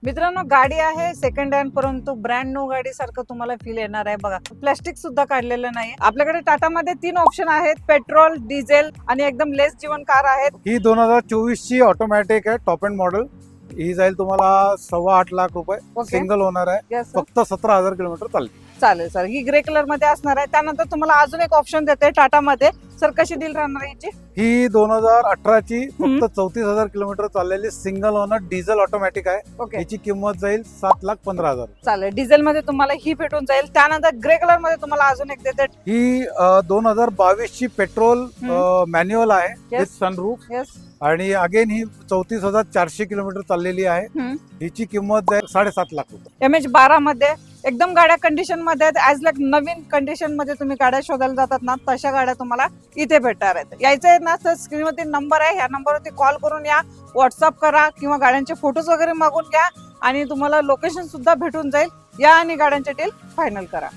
मित्रांनो, गाडी आहे सेकंड हँड, परंतु ब्रँड न्यू गाडी सारखं तुम्हाला फील येणार आहे. बघा, प्लास्टिक सुद्धा काढलेलं नाही. आपल्याकडे टाटामध्ये 3 ऑप्शन आहेत, पेट्रोल, डिझेल आणि एकदम लेस जीवन कार आहेत. ही 2024 ची ऑटोमॅटिक आहे, टॉप एंड मॉडेल. ही जाईल तुम्हाला 8.25 लाख रुपये. Okay. सिंगल ओनर आहे. Yes, sir. फक्त 17,000 किलोमीटर चालली. चालेल सर. ही ग्रे कलर मध्ये असणार आहे. त्यानंतर तुम्हाला अजून एक ऑप्शन देते टाटामध्ये. सर, कशी डील राहणार आहे याची? ही 2018 ची फक्त 34,000 किलोमीटर चाललेली सिंगल ओनर डिझेल ऑटोमॅटिक आहे. ओके, याची किंमत जाईल 7,15,000. चालेल. डिझेल मध्ये तुम्हाला ही भेटून जाईल. त्यानंतर ग्रे कलर मध्ये तुम्हाला अजून एक देते. ही 2022 ची पेट्रोल मॅन्युअल आहे विथ सनरूफ. येस. आणि अगेन ही 34,400 किलोमीटर चाललेली आहे. हिची किंमत जाईल 7.5 लाख रुपये. MH12 मध्ये एकदम गाड्या कंडिशन मध्ये आहेत. ऍज लाईक नवीन कंडिशन मध्ये तुम्ही गाड्या शोधायला जातात ना, तशा गाड्या तुम्हाला इथे भेटणार आहेत. यायचं आहे ना, तर स्क्रीनवरती नंबर आहे, ह्या नंबरवरती कॉल करून या, व्हॉट्सअप करा किंवा गाड्यांचे फोटोज वगैरे मागून घ्या आणि तुम्हाला लोकेशन सुद्धा भेटून जाईल. या आणि गाड्यांचे डील फायनल करा.